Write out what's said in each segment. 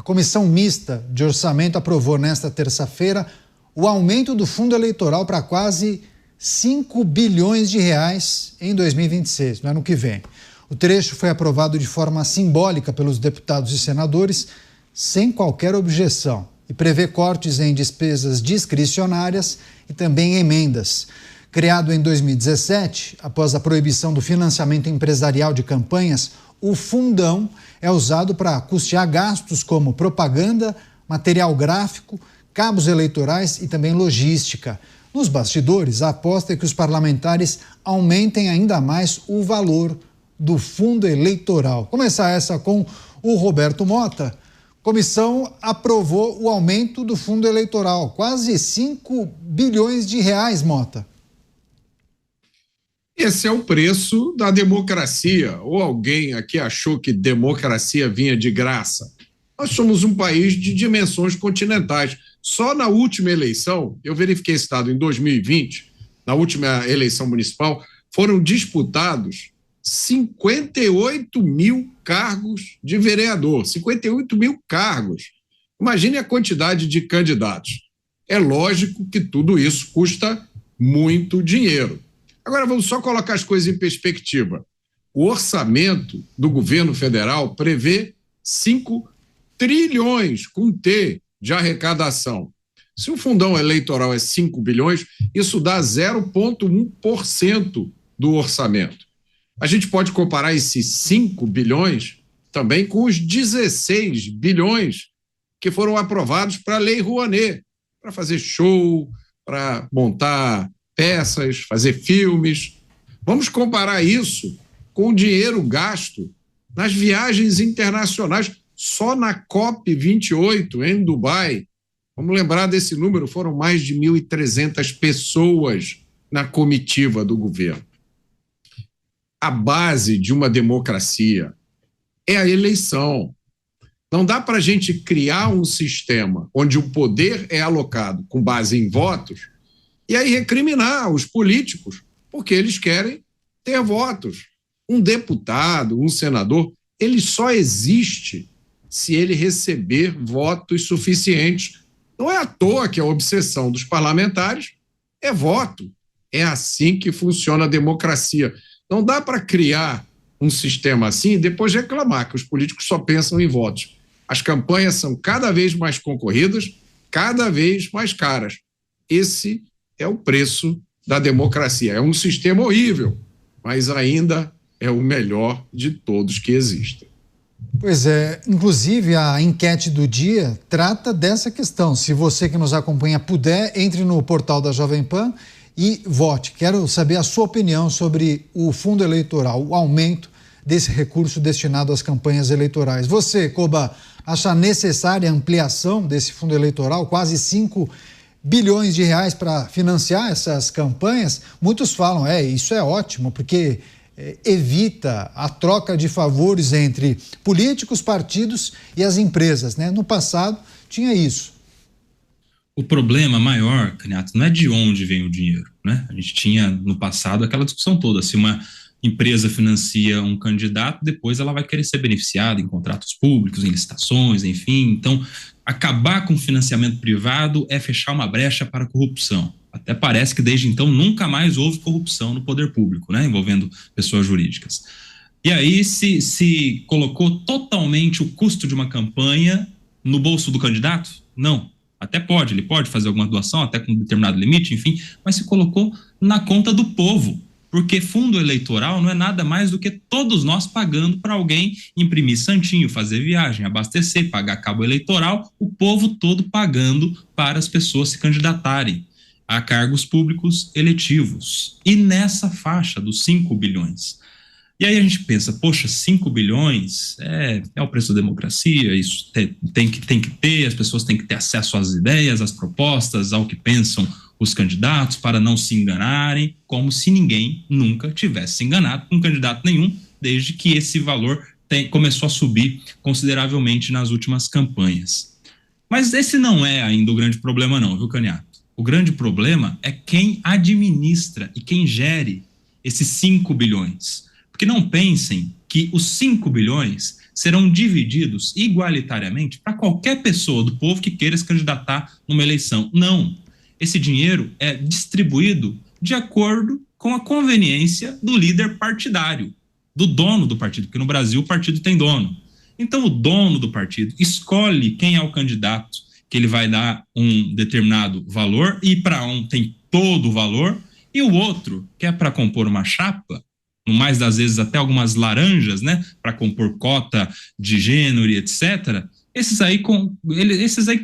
Comissão Mista de Orçamento aprovou nesta terça-feira o aumento do fundo eleitoral para quase 5 bilhões de reais em 2026, no ano que vem. O trecho foi aprovado de forma simbólica pelos deputados e senadores, sem qualquer objeção, e prevê cortes em despesas discricionárias e também emendas. Criado em 2017, após a proibição do financiamento empresarial de campanhas, o fundão é usado para custear gastos como propaganda, material gráfico, cabos eleitorais e também logística. Nos bastidores, a aposta é que os parlamentares aumentem ainda mais o valor do fundo eleitoral. Começar essa com o Roberto Mota. Comissão aprovou o aumento do fundo eleitoral, quase 5 bilhões de reais, Mota. Esse é o preço da democracia. Ou alguém aqui achou que democracia vinha de graça? Nós somos um país de dimensões continentais. Só na última eleição, eu verifiquei esse dado em 2020, na última eleição municipal, foram disputados 58 mil cargos de vereador. 58 mil cargos. Imagine a quantidade de candidatos. É lógico que tudo isso custa muito dinheiro. Agora vamos só colocar as coisas em perspectiva. O orçamento do governo federal prevê 5 trilhões, com T, de arrecadação. Se o fundão eleitoral é 5 bilhões, isso dá 0,1% do orçamento. A gente pode comparar esses 5 bilhões também com os 16 bilhões que foram aprovados para a Lei Rouanet, para fazer show, para montar peças, fazer filmes. Vamos comparar isso com o dinheiro gasto nas viagens internacionais, só na COP28 em Dubai. Vamos lembrar desse número, foram mais de 1.300 pessoas na comitiva do governo. A base de uma democracia é a eleição. Não dá para a gente criar um sistema onde o poder é alocado com base em votos e aí recriminar os políticos porque eles querem ter votos. Um deputado, um senador, ele só existe se ele receber votos suficientes. Não é à toa que a obsessão dos parlamentares é voto. É assim que funciona a democracia. Não dá para criar um sistema assim e depois reclamar que os políticos só pensam em votos. As campanhas são cada vez mais concorridas, cada vez mais caras. Esse é o preço da democracia. É um sistema horrível, mas ainda é o melhor de todos que existem. Pois é, inclusive a enquete do dia trata dessa questão. Se você que nos acompanha puder, entre no portal da Jovem Pan e vote. Quero saber a sua opinião sobre o fundo eleitoral, o aumento desse recurso destinado às campanhas eleitorais. Você, Coba, acha necessária a ampliação desse fundo eleitoral, quase 5 bilhões de reais para financiar essas campanhas? Muitos falam, isso é ótimo, porque evita a troca de favores entre políticos, partidos e as empresas, né? No passado tinha isso. O problema maior, Canhato, não é de onde vem o dinheiro, né? A gente tinha no passado aquela discussão toda, se uma empresa financia um candidato, depois ela vai querer ser beneficiada em contratos públicos, em licitações, enfim. Então, acabar com o financiamento privado é fechar uma brecha para a corrupção. Até parece que desde então nunca mais houve corrupção no poder público, né, envolvendo pessoas jurídicas. E aí se colocou totalmente o custo de uma campanha no bolso do candidato? Não. Até pode, ele pode fazer alguma doação, até com um determinado limite, enfim, mas se colocou na conta do povo. Porque fundo eleitoral não é nada mais do que todos nós pagando para alguém imprimir santinho, fazer viagem, abastecer, pagar cabo eleitoral, o povo todo pagando para as pessoas se candidatarem a cargos públicos eletivos. E nessa faixa dos 5 bilhões. E aí a gente pensa, poxa, 5 bilhões é o preço da democracia, isso tem que ter, as pessoas têm que ter acesso às ideias, às propostas, ao que pensam os candidatos, para não se enganarem, como se ninguém nunca tivesse se enganado com candidato nenhum, desde que esse valor começou a subir consideravelmente nas últimas campanhas. Mas esse não é ainda o grande problema não, viu, Canhato? O grande problema é quem administra e quem gere esses 5 bilhões. Porque não pensem que os 5 bilhões serão divididos igualitariamente para qualquer pessoa do povo que queira se candidatar numa eleição. Não. Esse dinheiro é distribuído de acordo com a conveniência do líder partidário, do dono do partido, porque no Brasil o partido tem dono. Então o dono do partido escolhe quem é o candidato que ele vai dar um determinado valor, e para um tem todo o valor, e o outro, que é para compor uma chapa, no mais das vezes até algumas laranjas, né, para compor cota de gênero e etc., esses aí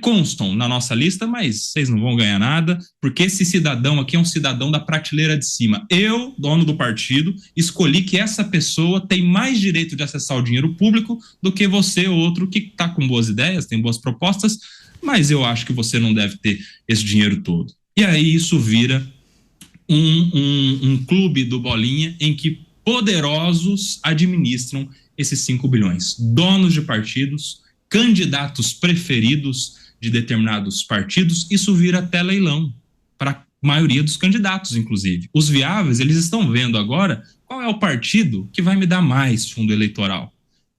constam na nossa lista, mas vocês não vão ganhar nada, porque esse cidadão aqui é um cidadão da prateleira de cima. Eu, dono do partido, escolhi que essa pessoa tem mais direito de acessar o dinheiro público do que você, outro, que está com boas ideias, tem boas propostas, mas eu acho que você não deve ter esse dinheiro todo. E aí isso vira um clube do Bolinha em que poderosos administram esses 5 bilhões. Donos de partidos, candidatos preferidos de determinados partidos, isso vira até leilão para a maioria dos candidatos, inclusive. Os viáveis, eles estão vendo agora qual é o partido que vai me dar mais fundo eleitoral.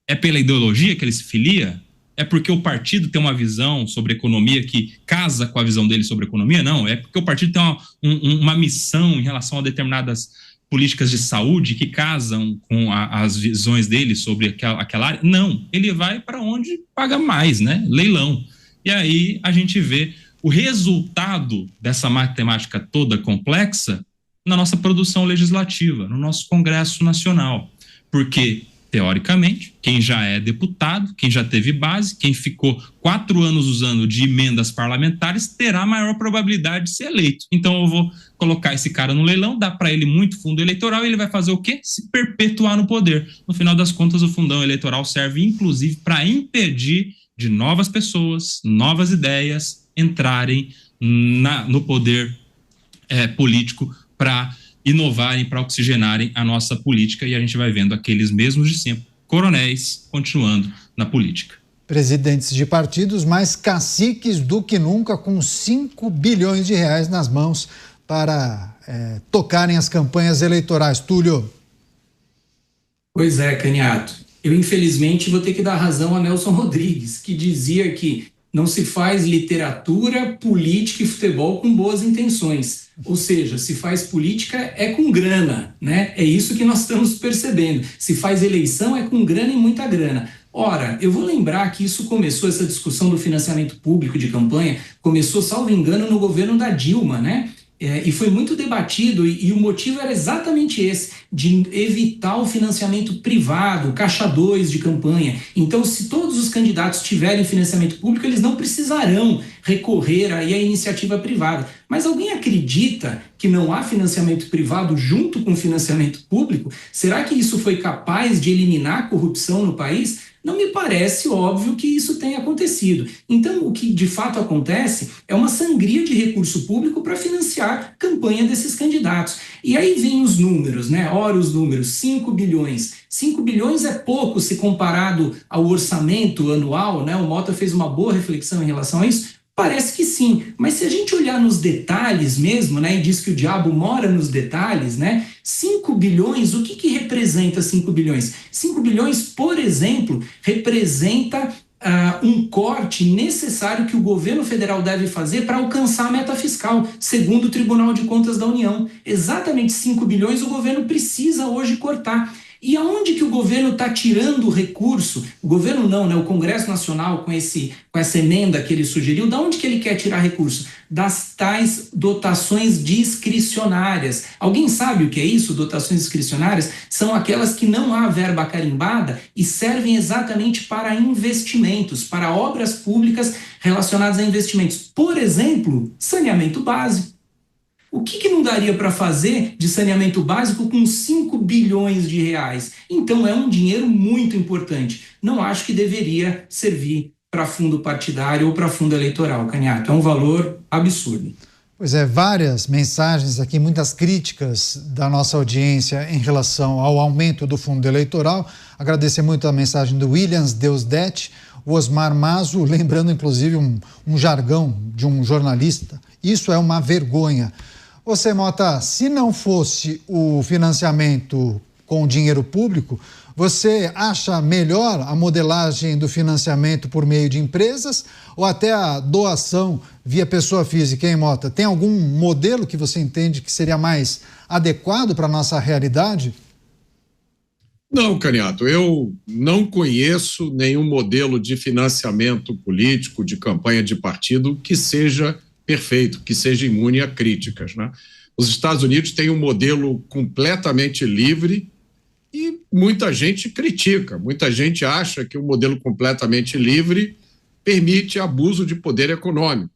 É pela ideologia que ele se filia? É porque o partido tem uma visão sobre economia que casa com a visão dele sobre economia? Não, é porque o partido tem uma missão em relação a determinadas políticas de saúde que casam com as visões dele sobre aquela área. Não, ele vai para onde paga mais, né? Leilão. E aí a gente vê o resultado dessa matemática toda complexa na nossa produção legislativa, no nosso Congresso Nacional. Porque, teoricamente, quem já é deputado, quem já teve base, quem ficou 4 anos usando de emendas parlamentares, terá maior probabilidade de ser eleito. Então eu vou colocar esse cara no leilão, dar para ele muito fundo eleitoral e ele vai fazer o quê? Se perpetuar no poder. No final das contas, o fundão eleitoral serve, inclusive, para impedir de novas pessoas, novas ideias entrarem no poder político para inovarem, para oxigenarem a nossa política, e a gente vai vendo aqueles mesmos de sempre, coronéis, continuando na política. Presidentes de partidos mais caciques do que nunca, com 5 bilhões de reais nas mãos para tocarem as campanhas eleitorais. Túlio. Pois é, Caniato. Eu, infelizmente, vou ter que dar razão a Nelson Rodrigues, que dizia que não se faz literatura, política e futebol com boas intenções. Ou seja, se faz política é com grana, né? É isso que nós estamos percebendo. Se faz eleição é com grana e muita grana. Ora, eu vou lembrar que isso começou, essa discussão do financiamento público de campanha, começou, salvo engano, no governo da Dilma, né? E foi muito debatido, e o motivo era exatamente esse, de evitar o financiamento privado, caixa 2 de campanha. Então, se todos os candidatos tiverem financiamento público, eles não precisarão recorrer aí à iniciativa privada. Mas alguém acredita que não há financiamento privado junto com financiamento público? Será que isso foi capaz de eliminar a corrupção no país? Não me parece óbvio que isso tenha acontecido. Então, o que de fato acontece é uma sangria de recurso público para financiar a campanha desses candidatos. E aí vem os números, né? Ora, os números, 5 bilhões. 5 bilhões é pouco se comparado ao orçamento anual, né? O Mota fez uma boa reflexão em relação a isso. Parece que sim, mas se a gente olhar nos detalhes mesmo, né, e diz que o diabo mora nos detalhes, né, 5 bilhões, o que representa 5 bilhões? 5 bilhões, por exemplo, representa um corte necessário que o governo federal deve fazer para alcançar a meta fiscal, segundo o Tribunal de Contas da União. Exatamente 5 bilhões o governo precisa hoje cortar. E aonde que o governo está tirando o recurso? O governo não, né? O Congresso Nacional, com essa emenda que ele sugeriu, de onde que ele quer tirar recurso? Das tais dotações discricionárias. Alguém sabe o que é isso? Dotações discricionárias são aquelas que não há verba carimbada e servem exatamente para investimentos, para obras públicas relacionadas a investimentos. Por exemplo, saneamento básico. O que não daria para fazer de saneamento básico com 5 bilhões de reais? Então é um dinheiro muito importante. Não acho que deveria servir para fundo partidário ou para fundo eleitoral, Caniato. É um valor absurdo. Pois é, várias mensagens aqui, muitas críticas da nossa audiência em relação ao aumento do fundo eleitoral. Agradecer muito a mensagem do Williams Deusdete, o Osmar Mazo, lembrando inclusive um jargão de um jornalista. Isso é uma vergonha. Você, Mota, se não fosse o financiamento com dinheiro público, Você acha melhor a modelagem do financiamento por meio de empresas ou até a doação via pessoa física, hein, Mota? Tem algum modelo que você entende que seria mais adequado para a nossa realidade? Não, Caniato, eu não conheço nenhum modelo de financiamento político, de campanha de partido que seja perfeito, que seja imune a críticas, né? Os Estados Unidos têm um modelo completamente livre e muita gente critica, muita gente acha que o modelo completamente livre permite abuso de poder econômico.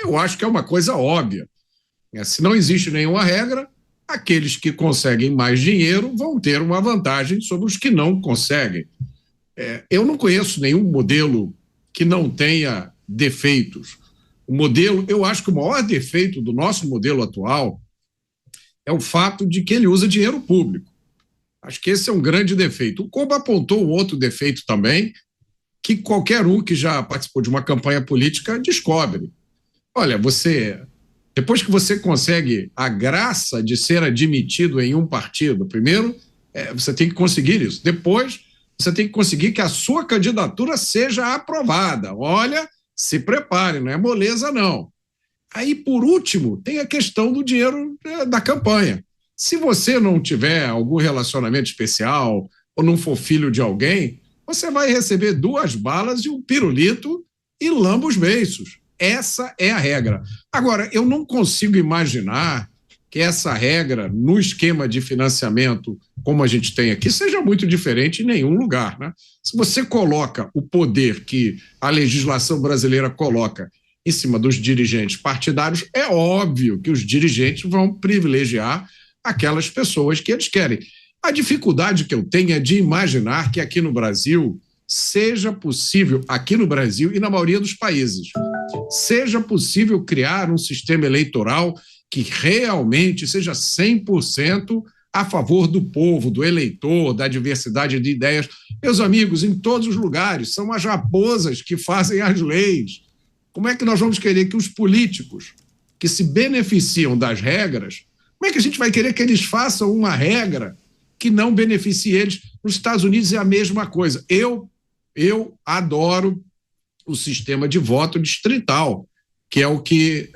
Eu acho que é uma coisa óbvia. Se não existe nenhuma regra, aqueles que conseguem mais dinheiro vão ter uma vantagem sobre os que não conseguem. Eu não conheço nenhum modelo que não tenha defeitos. O modelo, eu acho que o maior defeito do nosso modelo atual é o fato de que ele usa dinheiro público. Acho que esse é um grande defeito. O Koba apontou um outro defeito também, que qualquer um que já participou de uma campanha política descobre. Olha, depois que você consegue a graça de ser admitido em um partido, primeiro, você tem que conseguir isso. Depois, você tem que conseguir que a sua candidatura seja aprovada. Olha, se prepare, não é moleza, não. Aí, por último, tem a questão do dinheiro da campanha. Se você não tiver algum relacionamento especial ou não for filho de alguém, você vai receber 2 balas e um pirulito e lamba os beiços. Essa é a regra. Agora, eu não consigo imaginar que essa regra, no esquema de financiamento como a gente tem aqui, seja muito diferente em nenhum lugar, né? Se você coloca o poder que a legislação brasileira coloca em cima dos dirigentes partidários, é óbvio que os dirigentes vão privilegiar aquelas pessoas que eles querem. A dificuldade que eu tenho é de imaginar que aqui no Brasil seja possível, aqui no Brasil e na maioria dos países, seja possível criar um sistema eleitoral que realmente seja 100% a favor do povo, do eleitor, da diversidade de ideias. Meus amigos, em todos os lugares, são as raposas que fazem as leis. Como é que nós vamos querer que os políticos que se beneficiam das regras, como é que a gente vai querer que eles façam uma regra que não beneficie eles? Nos Estados Unidos é a mesma coisa. Eu adoro o sistema de voto distrital, que é o que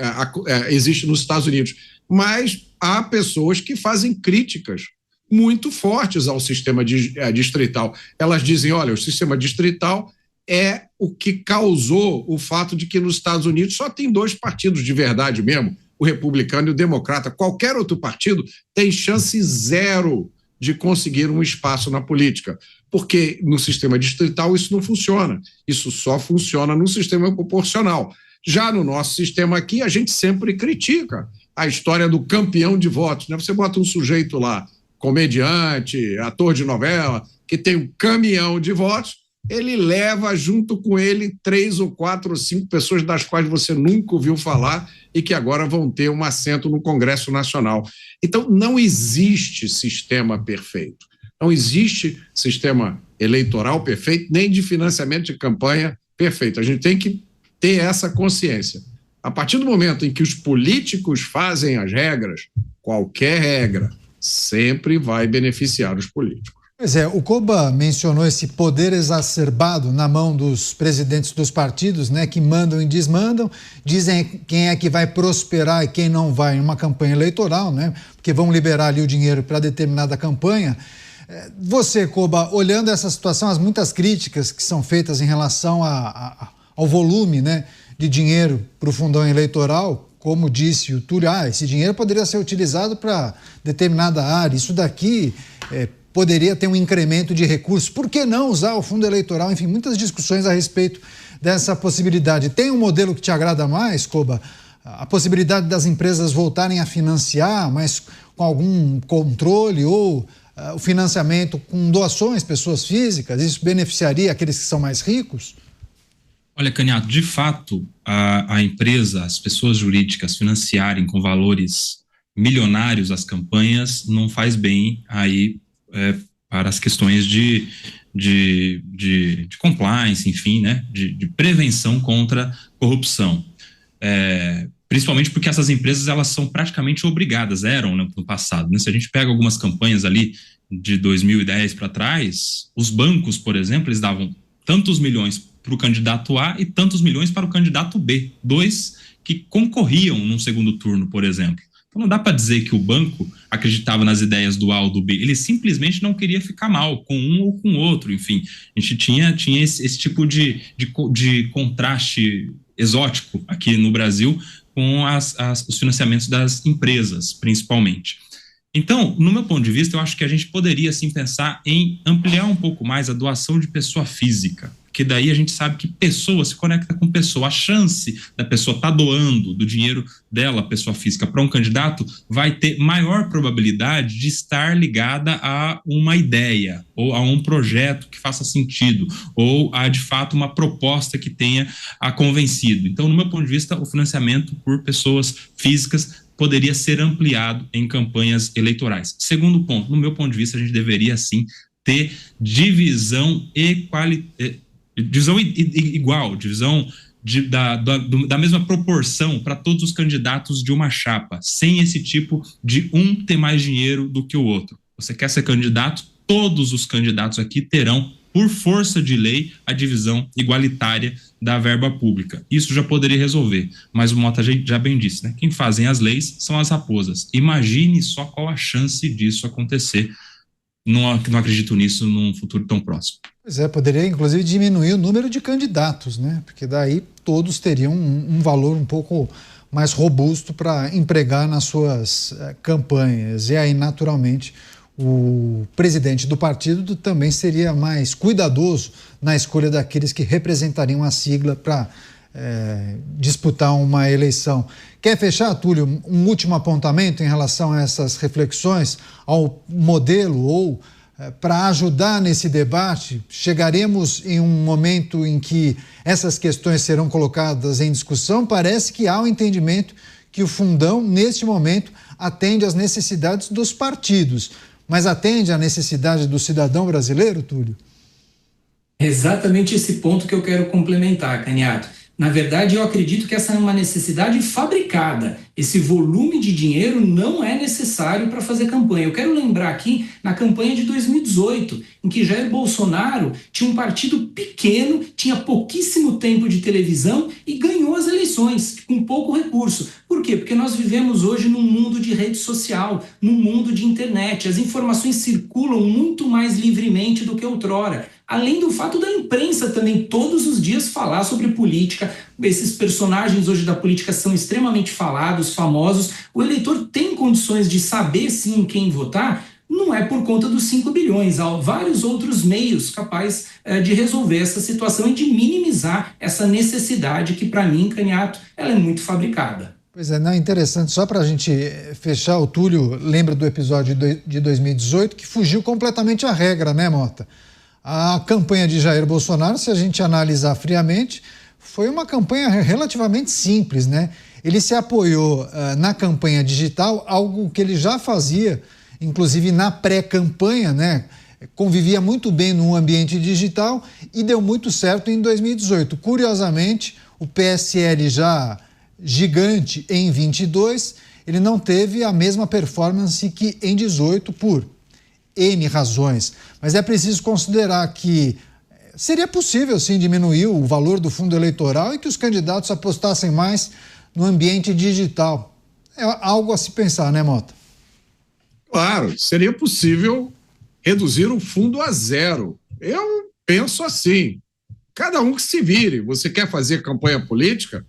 existe nos Estados Unidos. Mas há pessoas que fazem críticas muito fortes ao sistema distrital. Elas dizem, olha, o sistema distrital é o que causou o fato de que nos Estados Unidos só tem 2 partidos de verdade mesmo, o republicano e o democrata. Qualquer outro partido tem chance zero de conseguir um espaço na política, porque no sistema distrital isso não funciona, isso só funciona no sistema proporcional. Já no nosso sistema aqui, a gente sempre critica a história do campeão de votos, né? Você bota um sujeito lá, comediante, ator de novela, que tem um caminhão de votos, ele leva junto com ele 3 ou 4 ou 5 pessoas das quais você nunca ouviu falar e que agora vão ter um assento no Congresso Nacional. Então, não existe sistema perfeito. Não existe sistema eleitoral perfeito, nem de financiamento de campanha perfeito. A gente tem que ter essa consciência. A partir do momento em que os políticos fazem as regras, qualquer regra sempre vai beneficiar os políticos. Pois é, o Koba mencionou esse poder exacerbado na mão dos presidentes dos partidos, né, que mandam e desmandam, dizem quem é que vai prosperar e quem não vai em uma campanha eleitoral, né, porque vão liberar ali o dinheiro para determinada campanha. Você, Koba, olhando essa situação, as muitas críticas que são feitas em relação ao volume, né, de dinheiro para o fundão eleitoral, como disse o Túlio, esse dinheiro poderia ser utilizado para determinada área, isso daqui poderia ter um incremento de recursos, por que não usar o fundo eleitoral? Enfim, muitas discussões a respeito dessa possibilidade. Tem um modelo que te agrada mais, Koba? A possibilidade das empresas voltarem a financiar, mas com algum controle, ou o financiamento com doações, pessoas físicas, isso beneficiaria aqueles que são mais ricos? Olha, Caniato, de fato, a empresa, as pessoas jurídicas financiarem com valores milionários as campanhas não faz bem aí para as questões de compliance, enfim, né, de prevenção contra corrupção. Principalmente porque essas empresas, elas são praticamente obrigadas, eram, né, no passado, né? Se a gente pega algumas campanhas ali de 2010 para trás, os bancos, por exemplo, eles davam tantos milhões para o candidato A e tantos milhões para o candidato B, dois que concorriam num segundo turno, por exemplo. Então não dá para dizer que o banco acreditava nas ideias do A ou do B, ele simplesmente não queria ficar mal com um ou com o outro, enfim. A gente tinha esse tipo de contraste exótico aqui no Brasil com os financiamentos das empresas, principalmente. Então, no meu ponto de vista, eu acho que a gente poderia, sim, pensar em ampliar um pouco mais a doação de pessoa física, porque daí a gente sabe que pessoa se conecta com pessoa. A chance da pessoa estar doando do dinheiro dela, pessoa física, para um candidato, vai ter maior probabilidade de estar ligada a uma ideia, ou a um projeto que faça sentido, ou a, de fato, uma proposta que tenha a convencido. Então, no meu ponto de vista, o financiamento por pessoas físicas poderia ser ampliado em campanhas eleitorais. Segundo ponto, no meu ponto de vista, a gente deveria, sim, ter divisão igual, divisão da mesma proporção para todos os candidatos de uma chapa, sem esse tipo de um ter mais dinheiro do que o outro. Você quer ser candidato? Todos os candidatos aqui terão, por força de lei, a divisão igualitária da verba pública. Isso já poderia resolver, mas o Mota já bem disse, né? Quem fazem as leis são as raposas. Imagine só qual a chance disso acontecer. Não acredito nisso num futuro tão próximo. Pois é, poderia inclusive diminuir o número de candidatos, né? Porque daí todos teriam um valor um pouco mais robusto para empregar nas suas campanhas. E aí, naturalmente, o presidente do partido também seria mais cuidadoso na escolha daqueles que representariam a sigla para disputar uma eleição. Quer fechar, Túlio, um último apontamento em relação a essas reflexões, ao modelo ou para ajudar nesse debate? Chegaremos em um momento em que essas questões serão colocadas em discussão? Parece que há um entendimento que o fundão, neste momento, atende às necessidades dos partidos. Mas atende à necessidade do cidadão brasileiro, Túlio? É exatamente esse ponto que eu quero complementar, Caniato. Na verdade, eu acredito que essa é uma necessidade fabricada. Esse volume de dinheiro não é necessário para fazer campanha. Eu quero lembrar aqui na campanha de 2018, em que Jair Bolsonaro tinha um partido pequeno, tinha pouquíssimo tempo de televisão e ganhou as eleições com pouco recurso. Por quê? Porque nós vivemos hoje num mundo de rede social, num mundo de internet. As informações circulam muito mais livremente do que outrora. Além do fato da imprensa também todos os dias falar sobre política. Esses personagens hoje da política são extremamente falados, famosos. O eleitor tem condições de saber sim em quem votar. Não é por conta dos 5 bilhões. Há vários outros meios capazes de resolver essa situação e de minimizar essa necessidade que, para mim, Caniato, ela é muito fabricada. Pois é, não, interessante. Só para a gente fechar, o Túlio lembra do episódio de 2018 que fugiu completamente à regra, né, Mota? A campanha de Jair Bolsonaro, se a gente analisar friamente, foi uma campanha relativamente simples, né? Ele se apoiou na campanha digital, algo que ele já fazia, inclusive na pré-campanha, né? Convivia muito bem no ambiente digital e deu muito certo em 2018. Curiosamente, o PSL já gigante em 22, ele não teve a mesma performance que em 18 por N razões, mas é preciso considerar que seria possível sim diminuir o valor do fundo eleitoral e que os candidatos apostassem mais no ambiente digital. É algo a se pensar, né, Mota? Claro, seria possível reduzir o fundo a zero. Eu penso assim, cada um que se vire. Você quer fazer campanha política?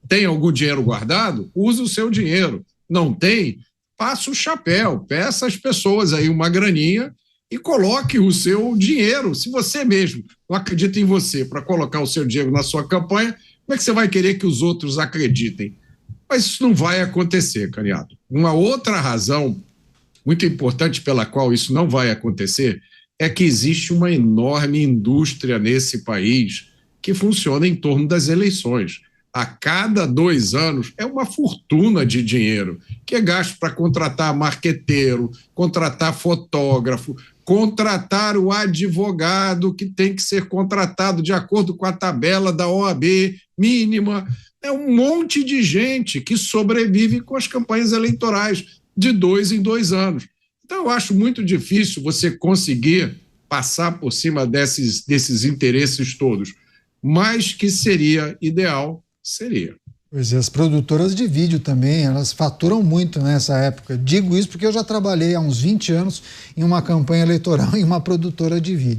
Tem algum dinheiro guardado? Use o seu dinheiro. Não tem? Passa o chapéu, peça às pessoas aí uma graninha e coloque o seu dinheiro. Se você mesmo não acredita em você para colocar o seu dinheiro na sua campanha, como é que você vai querer que os outros acreditem? Mas isso não vai acontecer, Caniato. Uma outra razão muito importante pela qual isso não vai acontecer é que existe uma enorme indústria nesse país que funciona em torno das eleições. A cada 2 anos é uma fortuna de dinheiro que é gasto para contratar marqueteiro, contratar fotógrafo, contratar o advogado que tem que ser contratado de acordo com a tabela da OAB mínima. É um monte de gente que sobrevive com as campanhas eleitorais de 2 em 2 anos. Então, eu acho muito difícil você conseguir passar por cima desses interesses todos. Mas que seria ideal, seria. Pois é, as produtoras de vídeo também, elas faturam muito nessa época. Digo isso porque eu já trabalhei há uns 20 anos em uma campanha eleitoral em uma produtora de vídeo.